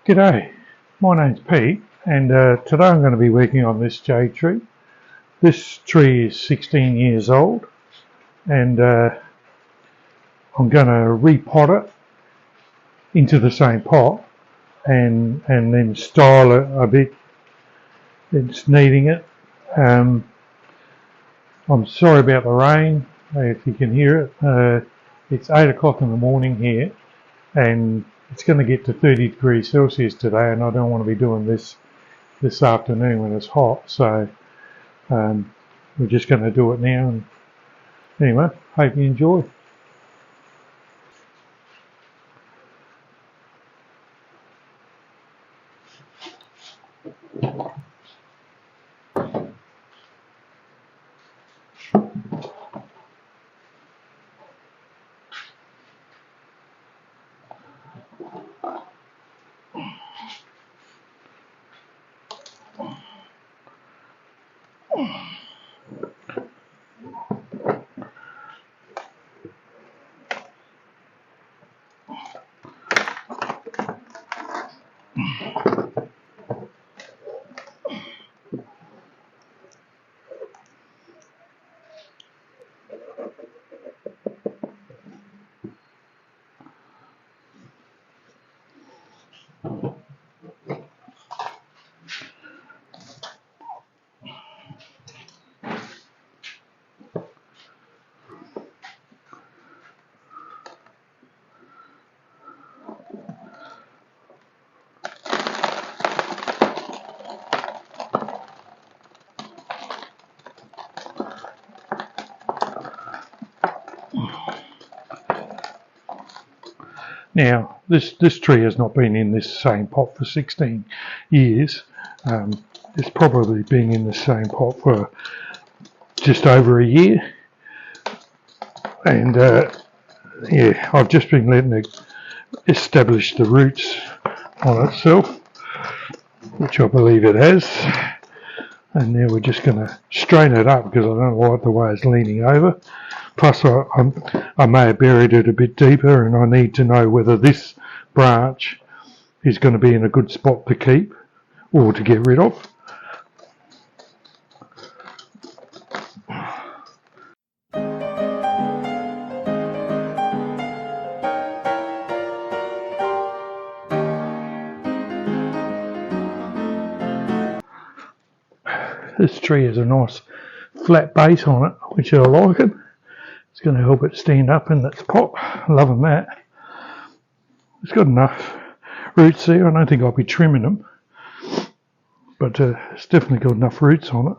G'day, my name's Pete and today I'm going to be working on this jade tree. This tree is 16 years old and I'm going to repot it into the same pot and then style it a bit. It's needing it. I'm sorry about the rain, if you can hear it. It's 8 o'clock in the morning here and it's going to get to 30 degrees Celsius today, and I don't want to be doing this afternoon when it's hot, so we're just going to do it now. And anyway, hope you enjoy. Now, this tree has not been in this same pot for 16 years. It's probably been in the same pot for just over a year. And yeah, I've just been letting it establish the roots on itself, which I believe it has. And now we're just going to strain it up because I don't like the way it's leaning over. Plus I may have buried it a bit deeper, and I need to know whether this branch is going to be in a good spot to keep or to get rid of. This tree has a nice flat base on it, which I like it. It's going to help it stand up in its pot. Loving that. It's got enough roots there. I don't think I'll be trimming them, but it's definitely got enough roots on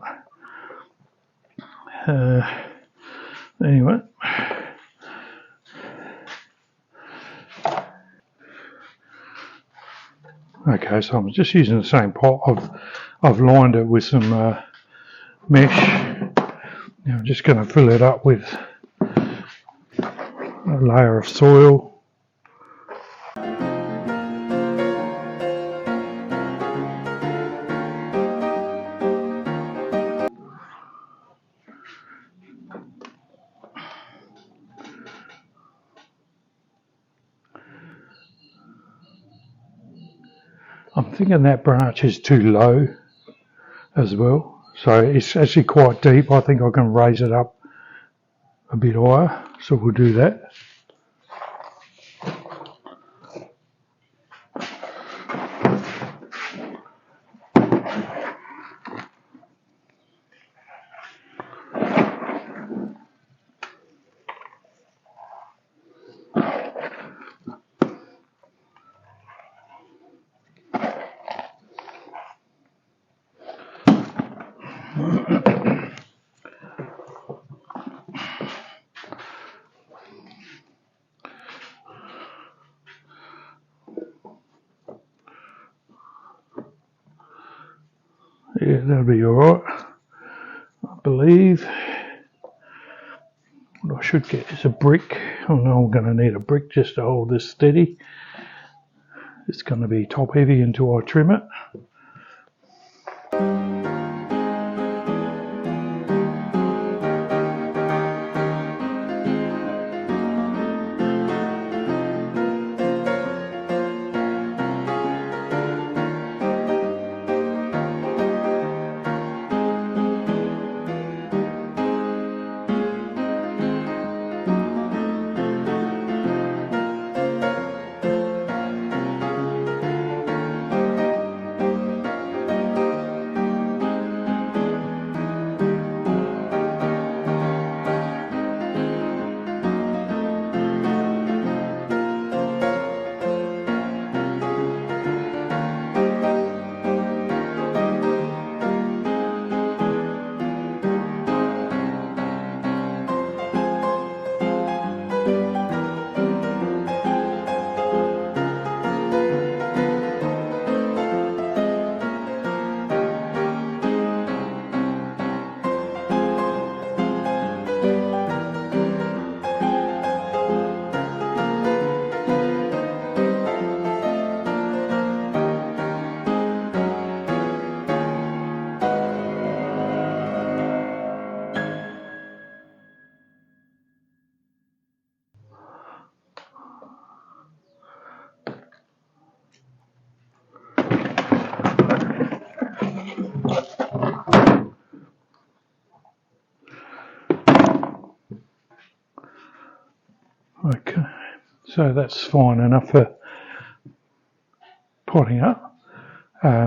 it. Anyway. Okay, so I'm just using the same pot. I've lined it with some mesh. Now I'm just going to fill it up with a layer of soil. I'm thinking that branch is too low as well, so it's actually quite deep. I think I can raise it up a bit higher, so we'll do that. Yeah, that'll be alright, I believe. What I should get is a brick. I know I'm going to need a brick just to hold this steady. It's going to be top heavy until I trim it. Okay, so that's fine enough for potting up. I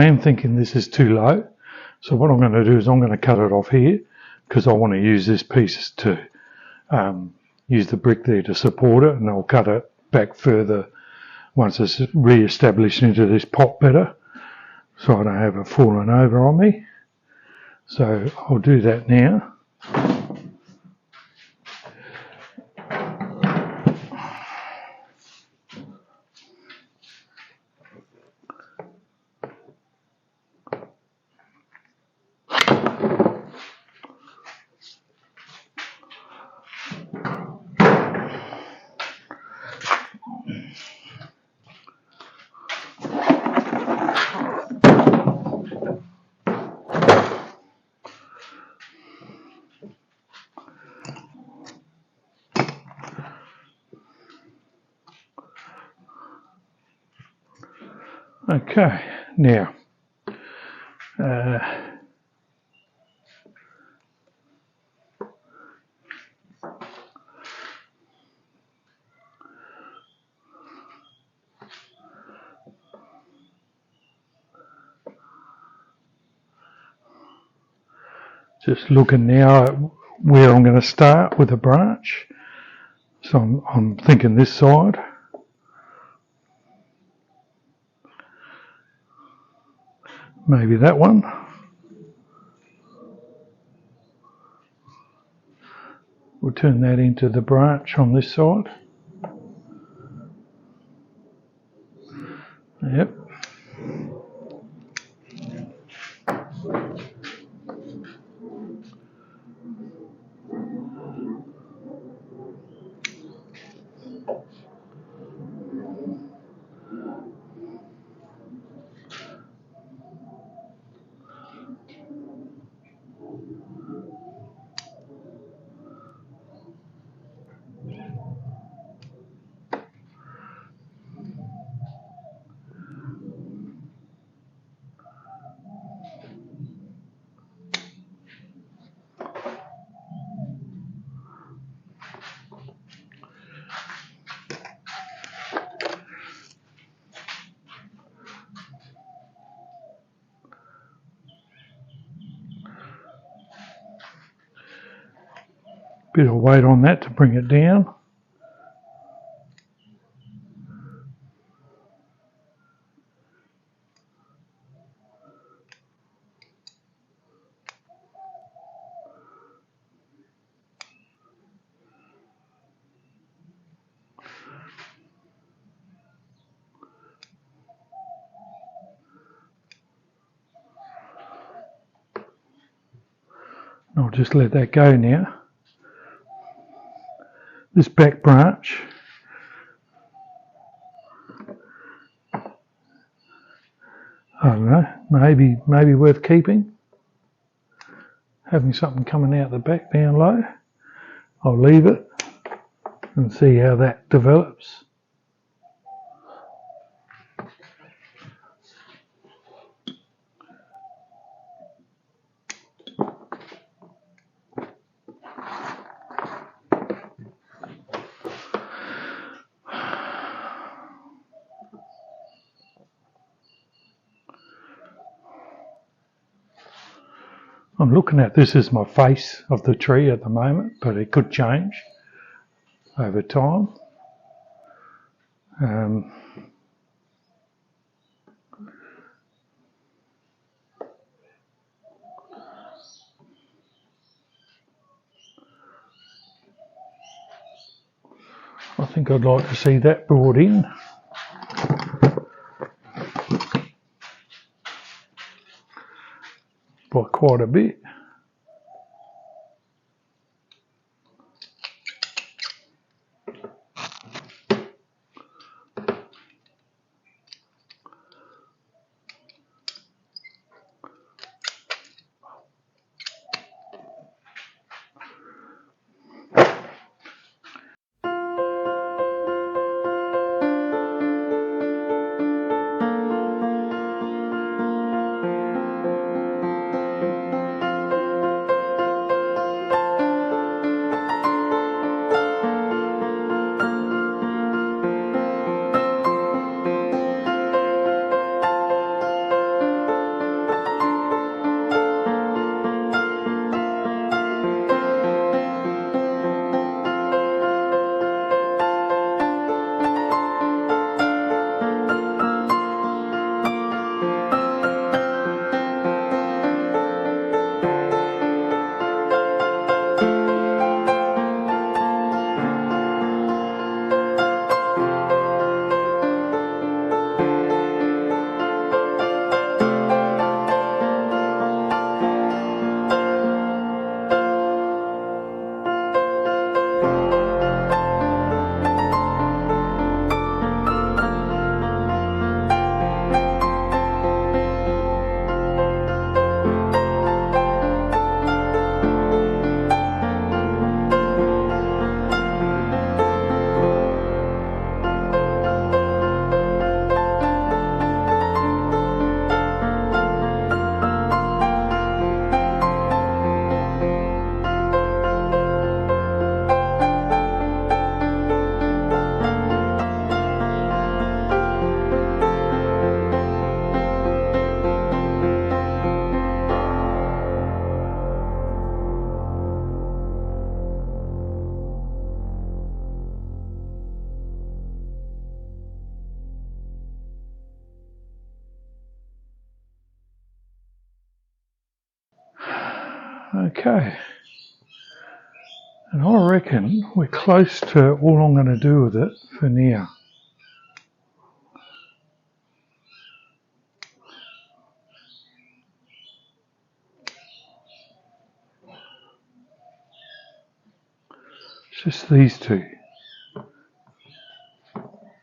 am thinking this is too low, so what I'm going to do is I'm going to cut it off here, because I want to use this piece to use the brick there to support it, and I'll cut it back further once it's re-established into this pot better, so I don't have it falling over on me. So I'll do that now. Okay, now just looking now at where I'm going to start with a branch. So I'm thinking this side. Maybe that one. We'll turn that into the branch on this side. Yep. Bit of weight on that to bring it down. I'll just let that go now. This back branch, I don't know, maybe worth keeping. Having something coming out the back down low. I'll leave it and see how that develops. I'm looking at this as my face of the tree at the moment, but it could change over time. I think I'd like to see that brought in. By quite a bit. Okay, and I reckon we're close to all I'm going to do with it for now. It's just these two.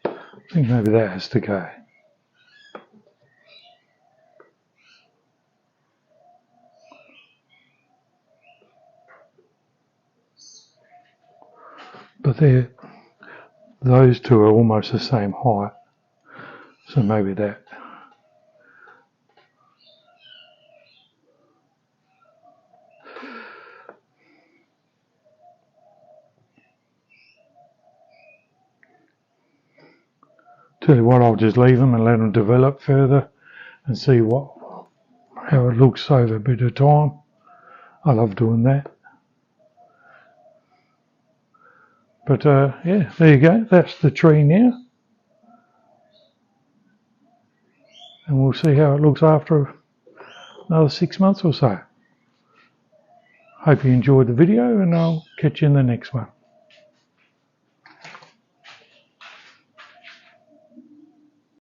I think maybe that has to go. But those two are almost the same height, so maybe that. Tell you what, I'll just leave them and let them develop further and see how it looks over a bit of time. I love doing that. But yeah, there you go. That's the tree now. And we'll see how it looks after another 6 months or so. Hope you enjoyed the video, and I'll catch you in the next one.